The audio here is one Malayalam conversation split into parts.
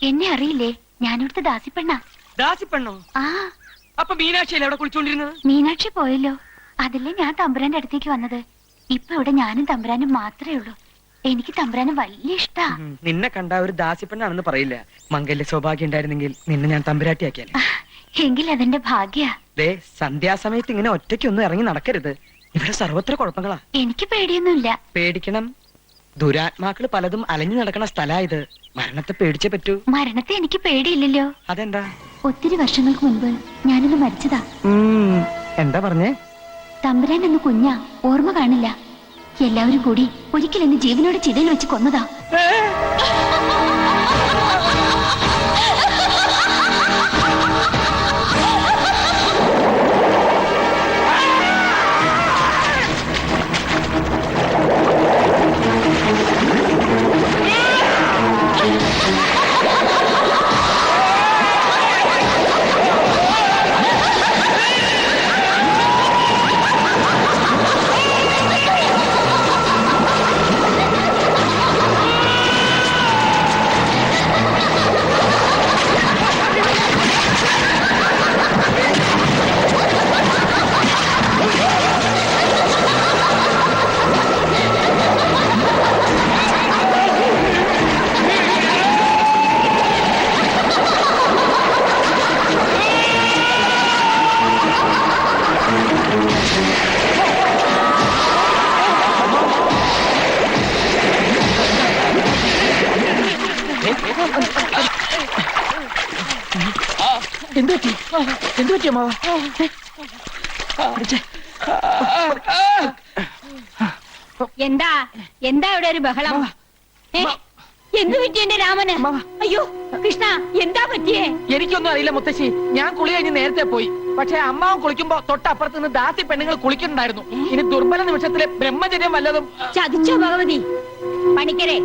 എന്നെ അറിയില്ലേ? ഞാനിവിടുത്തെ ദാസിപ്പെണ്ണ. ദാസിപ്പെണ്ണോ? ആ. അപ്പൊ മീനാക്ഷിയല്ലേ അവിടെ കുളിച്ചോണ്ടിരുന്നത്? മീനാക്ഷി പോയല്ലോ. അതല്ലേ ഞാൻ തമ്പുരാന്റെ അടുത്തേക്ക് വന്നത്. ഇപ്പൊ ഇവിടെ ഞാനും തമ്പുരാനും മാത്രമേ ഉള്ളൂ. എനിക്ക് തമ്പുരാന് വലിയ ഇഷ്ടാ. നിന്നെ കണ്ട ഒരു ദാസിപ്പെണ്ണാണെന്ന് പറയില്ല. മംഗല്യ സൗഭാഗ്യം ഉണ്ടായിരുന്നെങ്കിൽ നിന്നെ ഞാൻ തമ്പുരാട്ടിയാക്കിയാലേ. എങ്കിൽ അതെന്റെ ഭാഗ്യ. ദേ, സന്ധ്യാസമയത്ത് ഇങ്ങനെ ഒറ്റയ്ക്കൊന്നും ഇറങ്ങി നടക്കരുത്. ഇവിടെ സർവത്ര കുഴപ്പങ്ങളാ. എനിക്ക് പേടിയൊന്നുമില്ല. പേടിക്കണം. ദുരാത്മാക്കള് പലതും അലഞ്ഞു നടക്കണ സ്ഥലാ ഇത്. മരണത്തെ പേടിച്ചേ പറ്റൂ. മരണത്തെ എനിക്ക് പേടിയില്ലല്ലോ. അതെന്താ? ഒത്തിരി വർഷങ്ങൾക്ക് മുൻപ് ഞാനൊന്ന് മരിച്ചതാ. എന്താ പറഞ്ഞേ? തമ്പുരാൻ എന്ന് കുഞ്ഞാ, ഓർമ്മ കാണില്ല. എല്ലാവരും കൂടി ഒരിക്കൽ എന്നെ ജീവനോട് ചിതയിൽ വെച്ച് കൊന്നതാ. എന്താ എന്താ ഇവിടെ ഒരു ബഹളം? എന്തു പറ്റി എന്റെ രാമന്? അയ്യോ കൃഷ്ണ, എന്താ പറ്റിയേ? എനിക്കൊന്നും അറിയില്ല മുത്തശ്ശി. ഞാൻ കുളി കഴിഞ്ഞ് നേരത്തെ പോയി. പക്ഷെ അമ്മാവൻ കുളിക്കുമ്പോ തൊട്ടപ്പുറത്ത് നിന്ന് ദാസി പെണ്ണുങ്ങൾ കുളിക്കുന്നുണ്ടായിരുന്നു. ഇനി ദുർബല നിമിഷത്തിലെ ബ്രഹ്മചര്യം വല്ലതും. ചതിച്ചോ ഭഗവതി? പണിക്കരെ,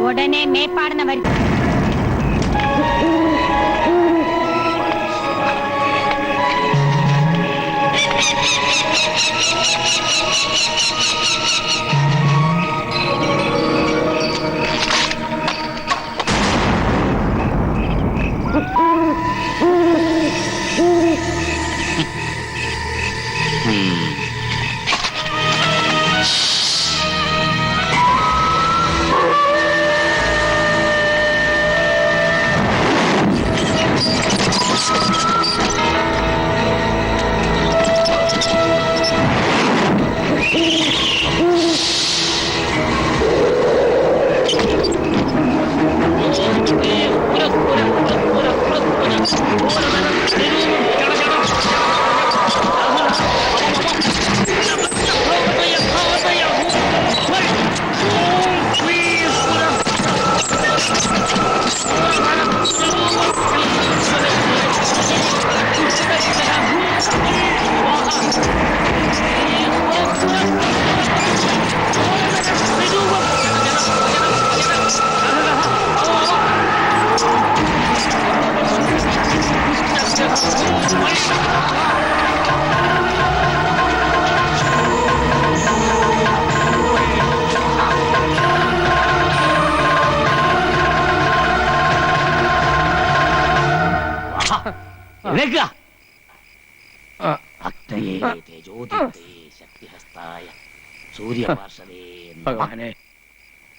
ഉടനെ മേപ്പാടുന്ന വരുത്തി.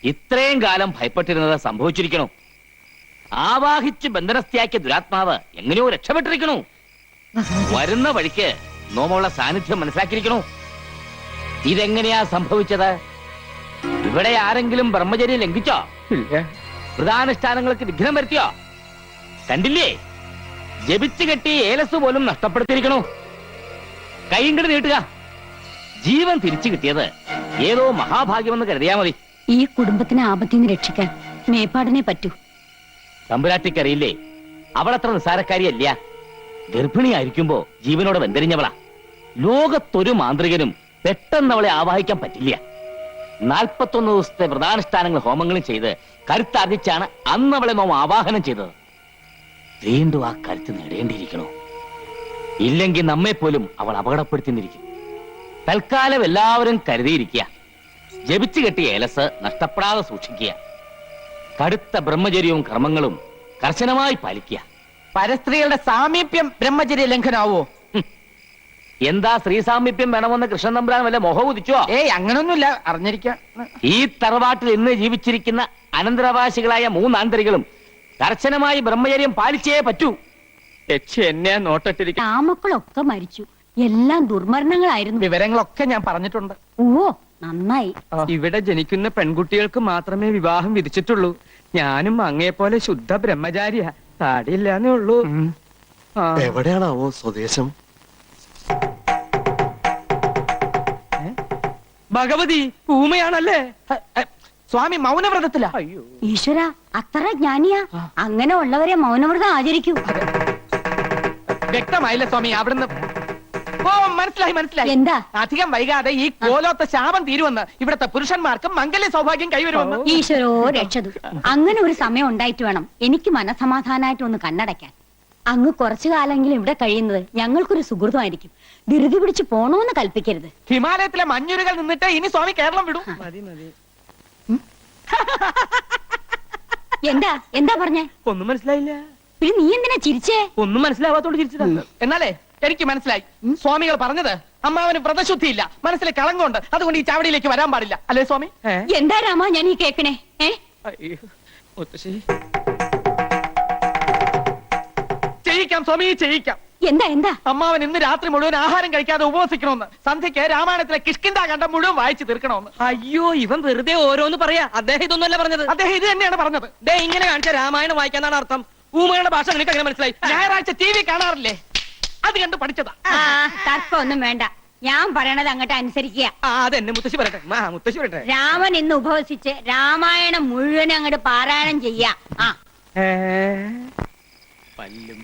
ഇത്രയും കാലം ഭയപ്പെട്ടിരുന്നത് സംഭവിച്ചിരിക്കണു. ആവാഹിച്ച് ബന്ധനസ്ഥയാക്കിയ ദുരാത്മാവ് എങ്ങനെയോ രക്ഷപ്പെട്ടിരിക്കണു. വരുന്ന വഴിക്ക് നോമുള്ള സാന്നിധ്യം മനസ്സിലാക്കിയിരിക്കണു. ഇതെങ്ങനെയാ സംഭവിച്ചത്? ഇവിടെ ആരെങ്കിലും ബ്രഹ്മചര്യം ലംഘിച്ചോ? പ്രധാനുഷ്ഠാനങ്ങൾക്ക് വിഘ്നം വരുത്തിയോ? കണ്ടില്ലേ, ജപിച്ചു കെട്ടി ഏലസ് പോലും നഷ്ടപ്പെടുത്തിയിരിക്കണു. കൈയിങ്ങട് നീട്ടുക. ജീവൻ തിരിച്ചു കിട്ടിയത് ഏതോ മഹാഭാഗ്യമെന്ന് കരുതിയാ മതി. ഈ കുടുംബത്തിനെ ആപത്തിൽ നിന്ന് രക്ഷിക്കാൻ മേപ്പാടിനെ പറ്റൂ. തമ്പുരാട്ടിക്കറിയില്ലേ, അവളത്ര നിസ്സാരക്കാരിയല്ല. ഗർഭിണിയായിരിക്കുമ്പോ ജീവനോടെ വെന്തരിഞ്ഞവളാ. ലോകത്തൊരു മാന്ത്രികനും പെട്ടെന്ന് അവളെ ആവാഹിക്കാൻ പറ്റില്ല. 41 ദിവസത്തെ വ്രതാനുഷ്ഠാനങ്ങൾ ഹോമങ്ങളും ചെയ്ത് കരുത്താർജിച്ചാണ് അന്ന് അവളെ നോം ആവാഹനം ചെയ്തത്. വീണ്ടും ആ കരുത്ത് നേടേണ്ടിയിരിക്കണോ? ഇല്ലെങ്കിൽ നമ്മെപ്പോലും അവൾ അപകടപ്പെടുത്തിയിരിക്കും. തൽക്കാലം എല്ലാവരും കരുതിയിരിക്കുക. ജപിച്ചു കെട്ടിയ ഏലസ് നഷ്ടപ്പെടാതെ സൂക്ഷിക്കുക. കടുത്ത ബ്രഹ്മചര്യവും കർമ്മങ്ങളും കർശനമായി പാലിക്കുക. പരസ്ത്രീകളുടെ സാമീപ്യം ബ്രഹ്മചര്യ ലംഘനാവോ? എന്താ സ്ത്രീ സാമീപ്യം വേണമെന്ന് കൃഷ്ണൻ തമ്പുരാൻ വല്ല മോഹം ഉദിച്ചോ? ഏയ് അങ്ങനൊന്നുമില്ല, അറിഞ്ഞിരിക്കാം. ഈ തറവാട്ടിൽ ഇന്ന് ജീവിച്ചിരിക്കുന്ന അനന്തരാവകാശികളായ 3 ആന്തരികളും കർശനമായി ബ്രഹ്മചര്യം പാലിച്ചേ പറ്റൂ. എന്നെ നോട്ടിട്ടിരിക്കും. രാമക്കളൊക്കെ മരിച്ചു, എല്ലാം ദുർമരണങ്ങളായിരുന്നു. വിവരങ്ങളൊക്കെ ഞാൻ പറഞ്ഞിട്ടുണ്ട്. ഓ നന്നായി. ഇവിടെ ജനിക്കുന്ന പെൺകുട്ടികൾക്ക് മാത്രമേ വിവാഹം വിധിച്ചിട്ടുള്ളൂ. ഞാനും അങ്ങേപ്പോലെ ശുദ്ധ ബ്രഹ്മചാരിയാ, താടിയില്ലാന്നേ ഉള്ളൂ. ആ. എവിടെയാണാവോ സ്വദേശം? ഭഗവതി ഊമയാണല്ലേ? സ്വാമി മൗനവ്രതത്തിലാ. അയ്യോ, ഈശ്വര, അത്ര ജ്ഞാനിയാ. അങ്ങനെ ഉള്ളവരെ മൗനവ്രതം ആചരിക്കൂ. വ്യക്തമായില്ല സ്വാമി അവിടുന്ന്. ഓ മനസ്സിലായി മനസ്സിലായി. എന്താ? അധികം വൈകാതെ ഈ കോലോത്ത ശാപം തീരുവന്ന് ഇവിടത്തെ പുരുഷന്മാർക്ക് മംഗല്യ സൗഭാഗ്യം കൈവരുമെന്ന്. ഈശ്വരോ രക്ഷതു. അങ്ങനെ ഒരു സമയം ഉണ്ടായിട്ട് വേണം എനിക്ക് മനസമാധാനായിട്ട് ഒന്ന് കണ്ണടയ്ക്കാൻ. അങ്ങ് കുറച്ചു കാലെങ്കിലും ഇവിടെ കഴിയുന്നത് ഞങ്ങൾക്കൊരു സുഹൃതമായിരിക്കും. ധൃതി പിടിച്ച് പോണോന്ന് കൽപ്പിക്കരുത്. ഹിമാലയത്തിലെ മഞ്ഞുരുകൾ നിന്നിട്ട് ഇനി സ്വാമി കേരളം വിടും. മതി മതി. എന്താ എന്താ പറഞ്ഞേ? ഒന്നും മനസ്സിലായില്ല. പിന്നെ നീ എന്തിനാ ചിരിച്ചേ? ഒന്നും മനസ്സിലാവാത്തോണ്ട് ചിരിച്ചതാണ്. എന്നാലേ എനിക്ക് മനസ്സിലായി. സ്വാമികൾ പറഞ്ഞത് അമ്മാവന് വ്രതശുദ്ധിയില്ല, മനസ്സിൽ കളങ്കമുണ്ട്, അതുകൊണ്ട് ഈ ചാവടിയിലേക്ക് വരാൻ പാടില്ല, അല്ലേ സ്വാമി? എന്താ രാമ ഞാൻ ഈ കേക്കണേ? അയ്യോ, മുത്തശ്ശി. ചെയ്യിക്കാം സ്വാമി, ചെയ്യിക്കാം. എന്താ എന്താ? അമ്മാവൻ ഇന്ന് രാത്രി മുഴുവൻ ആഹാരം കഴിക്കാതെ ഉപവസിക്കണമെന്ന്, സന്ധ്യയ്ക്ക് രാമായണത്തിലെ കിഷ്കിന്ധാകാന്ഡം മുഴുവൻ വായിച്ചു തീർക്കണമെന്ന്. അയ്യോ, ഇവൻ വെറുതെ ഓരോന്ന് പറയാ. അദ്ദേഹം ഇതൊന്നുമല്ല പറഞ്ഞത്. അദ്ദേഹം ഇത് തന്നെയാണ് പറഞ്ഞത്. ദേ ഇങ്ങനെ കാണിച്ച രാമായണം വായിക്കാന്നാണ് അർത്ഥം. ഊമയുടെ ഭാഷ നിനക്ക് എങ്ങനെ മനസ്സിലായി? ഞായറാഴ്ച TV കാണാറില്ലേ, അത് കണ്ട് പഠിച്ചതാ. തർക്കം ഒന്നും വേണ്ട, ഞാൻ പറയണത് അങ്ങോട്ട് അനുസരിക്കുക. അതെന്നെ മുത്തശ്ശി പറയട്ടെ. മുത്തശ്ശി പറയട്ടെ. രാമൻ ഇന്ന് ഉപവസിച്ച് രാമായണം മുഴുവൻ അങ്ങോട്ട് പാരായണം ചെയ്യാ. പല്ലും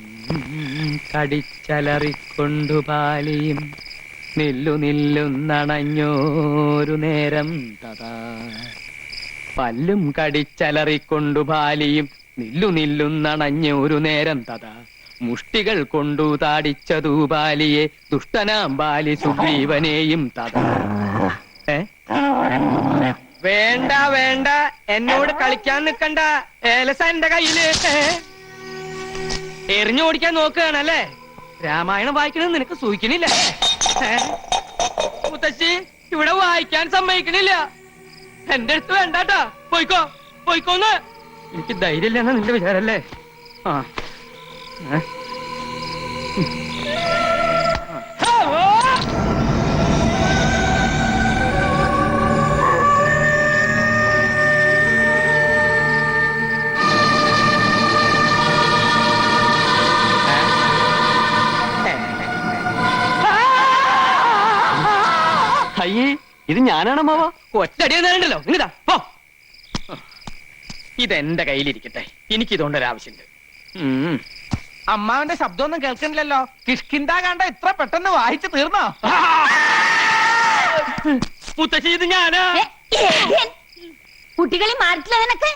കടിച്ചലറിക്കൊണ്ടു പാലിയും നില്ലു നില്ലുന്നണഞ്ഞോരു നേരം തഥാ. പല്ലും കടിച്ചലറിക്കൊണ്ടു പാലിയും നില്ലു നില്ലുന്നണഞ്ഞോരു നേരം തഥാ. മുഷ്ടികൾ കൊണ്ടു താടിച്ചതു ബാലിയെ ദുഷ്ടനാം ബാലി സുഗ്രീവനെയും തഥാ. വേണ്ട വേണ്ട, എന്നോട് കളിക്കാൻ നിക്കണ്ട. ഏലസ എന്റെ കയ്യില്. എറിഞ്ഞു ഓടിക്കാൻ നോക്കുകയാണല്ലേ? രാമായണം വായിക്കണത് നിനക്ക് സൂഹിക്കണില്ല. മുത്തശ്ശി ഇവിടെ വായിക്കാൻ സമ്മതിക്കണില്ല. എന്റെ അടുത്ത് വേണ്ടാട്ടാ, പോയിക്കോ പോയിക്കോന്ന്. എനിക്ക് ധൈര്യമില്ലെന്നാ നിന്റെ വിചാരല്ലേ? ആ അയ്യേ, ഇത് ഞാനാണ് മാവ. ഒറ്റടിയൊന്നുണ്ടല്ലോ. ഇങ്ങതാ പോ. ഇതെന്റെ കയ്യിലിരിക്കട്ടെ, എനിക്കിതുകൊണ്ടൊരാവശ്യമുണ്ട്. അമ്മാവന്റെ ശബ്ദമൊന്നും കേൾക്കണില്ലല്ലോ. കിഷ്കിന്ധാകാന്ഡം ഇത്ര പെട്ടെന്ന് വായിച്ചു തീർന്നോ? മുത്തശ്ശി ഇത് ഞാനാ. കുട്ടികളെ മാറ്റില്ല നിനക്ക്.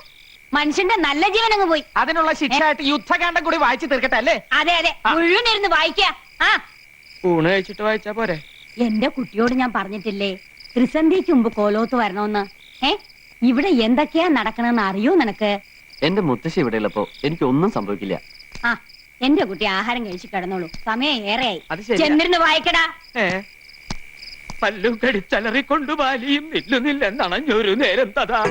മനുഷ്യന്റെ നല്ല ജീവൻ അങ്ങ് പോയി. അതിനുള്ള ശിക്ഷയായിട്ട് യുദ്ധകാന്ഡം കൂടി വായിച്ചു തീർക്കട്ടെ അല്ലേ? അതെ അതെ, മുഴുവൻ ഇരുന്ന് വായിക്ക. ഊണ് കഴിച്ചിട്ട് വായിച്ചാ പോരെ? എന്റെ കുട്ടിയോട് ഞാൻ പറഞ്ഞിട്ടില്ലേ ത്രിസന്ധ്യക്ക് മുമ്പ് കോലോത്ത് വരണമെന്ന്? ഇവിടെ എന്തൊക്കെയാ നടക്കണെന്ന് അറിയോ നിനക്ക്? എന്റെ മുത്തശ്ശി ഇവിടെ ഉള്ളപ്പോ എനിക്ക് ഒന്നും സംഭവിക്കില്ല. എന്റെ കുട്ടി ആഹാരം കഴിച്ച് കിടന്നോളൂ, സമയം ഏറെയായി. അത് ശരിയാ. ചെന്നിരുന്ന് വായിക്കടാ. പല്ലും കടിച്ചലറിക്കൊണ്ടു ബാലിയും നില്ലു നില്ലെന്നണഞ്ഞൊരു നേരം തഥാ.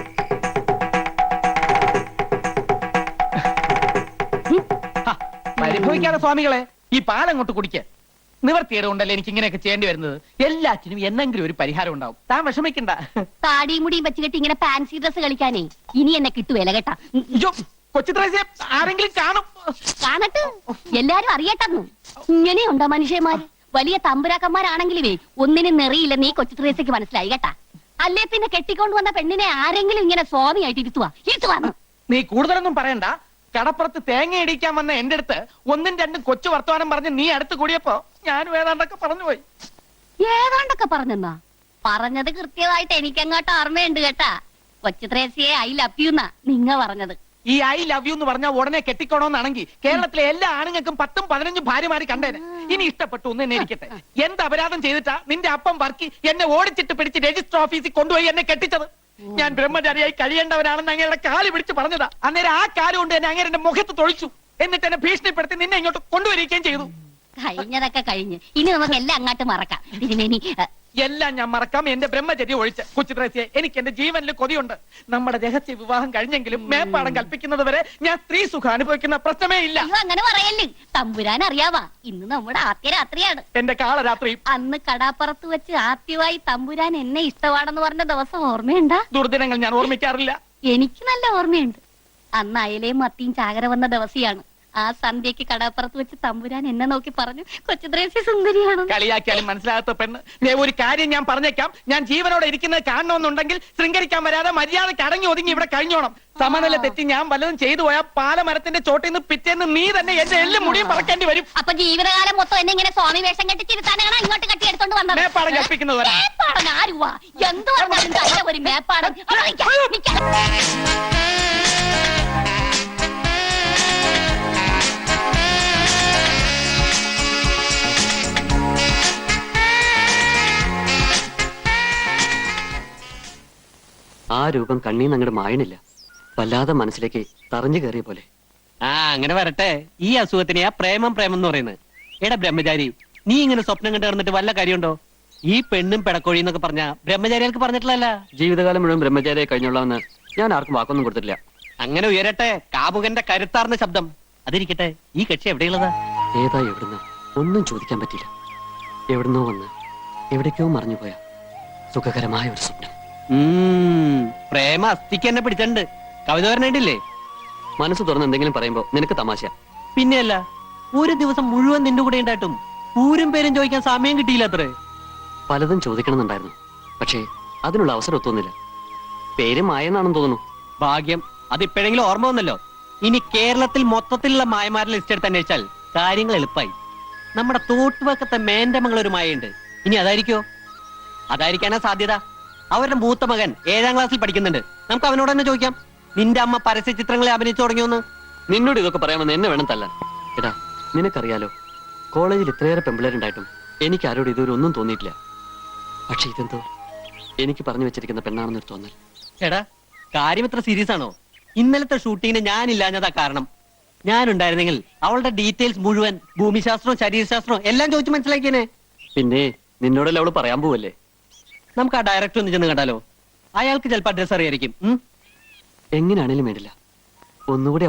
പരിഭവിക്കാതെ സ്വാമികളെ, ഈ പാലങ്ങോട്ട് കുടിക്ക. നിവർത്തിയുടെ കൊണ്ടല്ലേ എനിക്ക് ഇങ്ങനെയൊക്കെ ചെയ്യേണ്ടി വരുന്നത്. എല്ലാറ്റിനും എന്നെങ്കിലും ഒരു പരിഹാരം ഉണ്ടാവും. താൻ വിഷമിക്കണ്ട. താടിയും മുടിയും വെച്ച് കെട്ടി ഇങ്ങനെ ഫാൻസി ഡ്രസ് കളിക്കാനേ ഇനി എന്നെ കിട്ടുവേല കേട്ടാ. കൊച്ചു ത്രേസ്യ ആരെങ്കിലും കാണും. കാണട്ടെ, എല്ലാരും അറിയട്ടെന്നു. ഇങ്ങനെയുണ്ടോ മനുഷ്യന്മാര്? വലിയ തമ്പുരാക്കന്മാരാണെങ്കിലുമേ ഒന്നിനും നെറിയില്ല. നീ കൊച്ചു ത്രേസ്യക്ക് മനസ്സിലായി കേട്ടാ. അല്ലേ പിന്നെ കെട്ടിക്കൊണ്ടു വന്ന പെണ്ണിനെ ആരെങ്കിലും ഇങ്ങനെ സ്വാമിയായിട്ട് ഇരുത്തുവാന്ന്. നീ കൂടുതലൊന്നും പറയണ്ട. കടപ്പുറത്ത് തേങ്ങ ഇടിക്കാൻ വന്ന എന്റെ അടുത്ത് 1ഉം 2ഉം കൊച്ചു വർത്തമാനം പറഞ്ഞ് നീ അടുത്ത് കൂടിയപ്പോ ഞാനും ഏതാണ്ടൊക്കെ പറഞ്ഞു പോയി. ഏതാണ്ടൊക്കെ പറഞ്ഞെന്നാ പറഞ്ഞത്? കൃത്യമായിട്ട് എനിക്കങ്ങോട്ട് ഓർമ്മയുണ്ട് കേട്ടാ. കൊച്ചു ത്രേസ്യയെ ഐ ലവ് യു എന്നാ നിങ്ങ പറഞ്ഞത്. ഈ ഐ ലവ് യു എന്ന് പറഞ്ഞാൽ ഉടനെ കെട്ടിക്കോണോന്നാണെങ്കിൽ കേരളത്തിലെ എല്ലാ ആണുങ്ങൾക്കും 10ഉം 15ഉം ഭാര്യമാര് കണ്ടേനെ. ഇനി ഇഷ്ടപ്പെട്ടു ഒന്ന് എന്നെ ഇരിക്കട്ടെ. എന്ത് അപരാധം ചെയ്തിട്ടാ നിന്റെ അപ്പം വർക്കി എന്നെ ഓടിച്ചിട്ട് പിടിച്ച് രജിസ്റ്റർ ഓഫീസിൽ കൊണ്ടുപോയി എന്നെ കെട്ടിച്ചത്? ഞാൻ ബ്രഹ്മചാരിയായി കഴിയേണ്ടവനാണെന്ന് അങ്ങയുടെ കാല് പിടിച്ച് പറഞ്ഞതാ. അന്നേരം ആ കാല് കൊണ്ട് തന്നെ അങ്ങനെ എന്റെ മുഖത്ത് തൊഴിച്ചു. എന്നിട്ട് എന്നെ ഭീഷണിപ്പെടുത്തി നിന്നെ ഇങ്ങോട്ട് കൊണ്ടുവരികയും ചെയ്തു. കഴിഞ്ഞതൊക്കെ കഴിഞ്ഞ് ഇനി നമുക്ക് എല്ലാം അങ്ങോട്ട് മറക്കാം. തിരുമേനി എല്ലാം ഞാൻ മറക്കാം, എന്റെ ബ്രഹ്മചര്യ ഒഴിച്ച്. കൊച്ചു ത്രേസ്യേ, എനിക്ക് എന്റെ ജീവനിൽ കൊതിയുണ്ട്. നമ്മുടെ രഹസ്യ വിവാഹം കഴിഞ്ഞെങ്കിലും മേപ്പാടം കൽപ്പിക്കുന്നത് വരെ ഞാൻ സ്ത്രീ സുഖം അനുഭവിക്കുന്ന പ്രശ്നമേ ഇല്ല. അയ്യോ അങ്ങനെ പറയല്ലേ, തമ്പുരാൻ അറിയാവാ ഇന്ന് നമ്മുടെ ആദ്യ രാത്രിയാണ്. എന്റെ കാളരാത്രി അന്ന് കടാപ്പുറത്ത് വെച്ച് ആദ്യമായി തമ്പുരാൻ എന്നെ ഇഷ്ടമാണെന്ന് പറഞ്ഞ ദിവസം ഓർമ്മയുണ്ടാ? ദുർദിനങ്ങൾ ഞാൻ ഓർമ്മിക്കാറില്ല. എനിക്ക് നല്ല ഓർമ്മയുണ്ട്. അന്ന് അയലയും മത്തിയും ചാകര വന്ന ദിവസിയാണ്. ആ സന്ധ്യക്ക് കടാപ്പുറത്ത് വെച്ച് തമ്പുരാൻ എന്നെ നോക്കി പറഞ്ഞു, കൊച്ചുദ്രേസ്യ സുന്ദരിയാണ്. കളിയാക്കിയാലും മനസ്സിലാകാത്ത പെണ്ണ്. ഒരു കാര്യം ഞാൻ പറഞ്ഞേക്കാം, ഞാൻ ജീവനോടെ ഇരിക്കുന്നത് കാണണമെന്നുണ്ടെങ്കിൽ ശൃംഗരിക്കാൻ വരാതെ മര്യാദയ്ക്ക് അടങ്ങി ഒതുങ്ങി ഇവിടെ കഴിഞ്ഞോണം. സമനില തെറ്റി ഞാൻ വല്ലതും ചെയ്തു പോയാൽ പാലമരത്തിന്റെ ചോട്ടിൽ നിന്ന് പിറ്റേന്ന് നീ തന്നെ എന്റെ എല്ലും മുടിയും പറക്കേണ്ടി വരും. അപ്പൊ ജീവിതകാലം മൊത്തം എന്നെ ഇങ്ങനെ സ്വാമി വേഷം കെട്ടിച്ചിരുത്താനാണ് ഇങ്ങോട്ട് കെട്ടിയെടുത്തോണ്ട് വന്നത്. മേപ്പാടം കൽപ്പിക്കുന്നത് വരെ. മേപ്പാടൻ ആരുവാ? എന്ത് പറഞ്ഞാലും തന്റെ ഒരു മേപ്പാടൻ. അവിടെ നിൽക്കാം, നിൽക്കാം. ആ രൂപം കണ്ണീന്ന് അങ്ങോട്ട് മായണില്ല. വല്ലാതെ മനസ്സിലേക്ക് തറഞ്ഞു കയറിയ പോലെ. ആ അങ്ങനെ വരട്ടെ. ഈ അസുഖത്തിനെയാ പ്രേമം പ്രേമം എന്ന് പറയുന്നത്. എടാ ബ്രഹ്മചാരി, നീ ഇങ്ങനെ സ്വപ്നം കണ്ടു കിടന്നിട്ട് വല്ല കാര്യമുണ്ടോ? ഈ പെണ്ണും പിടക്കോഴി എന്നൊക്കെ പറഞ്ഞ ബ്രഹ്മചാരികൾക്ക് പറഞ്ഞിട്ടില്ലല്ല. ജീവിതകാലം മുഴുവൻ ബ്രഹ്മചാരിയെ കഴിഞ്ഞോളാമെന്ന് ഞാൻ ആർക്കും വാക്കൊന്നും കൊടുത്തിട്ടില്ല. അങ്ങനെ ഉയരട്ടെ കാമുകന്റെ കരുത്താർന്ന ശബ്ദം. അതിരിക്കട്ടെ, ഈ കക്ഷി എവിടെയുള്ളതാ? ഏതാ എവിടുന്ന ഒന്നും ചോദിക്കാൻ പറ്റില്ല. എവിടുന്നോ വന്ന് എവിടേക്കോ മറിഞ്ഞുപോയ സുഖകരമായ ഒരു സ്വപ്നം. പ്രേമ അസ്ഥിക്ക് എന്നെ പിടിച്ചിട്ടുണ്ട്. കവിത പറഞ്ഞിട്ടില്ലേ? മനസ്സ് തുറന്ന് എന്തെങ്കിലും പറയുമ്പോ നിനക്ക് തമാശ. പിന്നെയല്ല, ഒരു ദിവസം മുഴുവൻ നിന്റെ കൂടെ ഉണ്ടായിട്ടും ഊരും പേരും ചോദിക്കാൻ സമയം കിട്ടിയില്ല അത്രേ. പലതും ചോദിക്കണമെന്നുണ്ടായിരുന്നു, പക്ഷേ അതിനുള്ള അവസരം ഒത്തുന്നില്ല. പേര് മായെന്നാണെന്ന് തോന്നുന്നു. ഭാഗ്യം, അതിപ്പോഴെങ്കിലും ഓർമ്മ വന്നല്ലോ. ഇനി കേരളത്തിൽ മൊത്തത്തിലുള്ള മായമാരുടെ ലിസ്റ്റ് എടുത്ത് അന്വേഷിച്ചാൽ കാര്യങ്ങൾ എളുപ്പമായി. നമ്മുടെ തോട്ടുവക്കത്തെ മേന്റമംഗൾ ഒരു മായുണ്ട്. ഇനി അതായിരിക്കോ? അതായിരിക്കാനാ സാധ്യത. അവരുടെ മൂത്ത മകൻ 7ാം ക്ലാസ്സിൽ പഠിക്കുന്നുണ്ട്. നമുക്ക് അവനോട് തന്നെ ചോദിക്കാം, നിന്റെ അമ്മ പരസ്യ ചിത്രങ്ങളെ അഭിനയിച്ചു തുടങ്ങിയോന്ന്. നിന്നോട് ഇതൊക്കെ പറയാമെന്ന് എന്നെ വേണം തല്ലാൻ. എടാ, നിനക്കറിയാലോ, കോളേജിൽ ഇത്രയേറെ പെമ്പിളേരുണ്ടായിട്ടും എനിക്ക് ആരോട് ഇതുവരെ ഒന്നും തോന്നിയിട്ടില്ല. പക്ഷെ ഇതെന്തോ എനിക്ക് പറഞ്ഞു വെച്ചിരിക്കുന്ന പെണ്ണാണെന്നൊരു തോന്നൽ. എടാ, കാര്യം ഇത്ര സീരിയസ് ആണോ? ഇന്നലത്തെ ഷൂട്ടിങ്ങിന് ഞാനില്ലാഞ്ഞതാ കാരണം. ഞാനുണ്ടായിരുന്നെങ്കിൽ അവളുടെ ഡീറ്റെയിൽസ് മുഴുവൻ, ഭൂമിശാസ്ത്രവും ശരീരശാസ്ത്രവും എല്ലാം ചോദിച്ചു മനസ്സിലാക്കിയേനെ. പിന്നെ നിന്നോടല്ലേ അവള് പറയാൻ പോവല്ലേ? നമുക്ക് ആ ഡയറക്ടർ ഒന്ന് ചെന്ന് കണ്ടാലോ? അയാൾക്ക് ചിലപ്പോൾ അഡ്രസ് അറിയായിരിക്കും. എങ്ങനെയാണേലും വേണ്ടില്ല, ഒന്നുകൂടി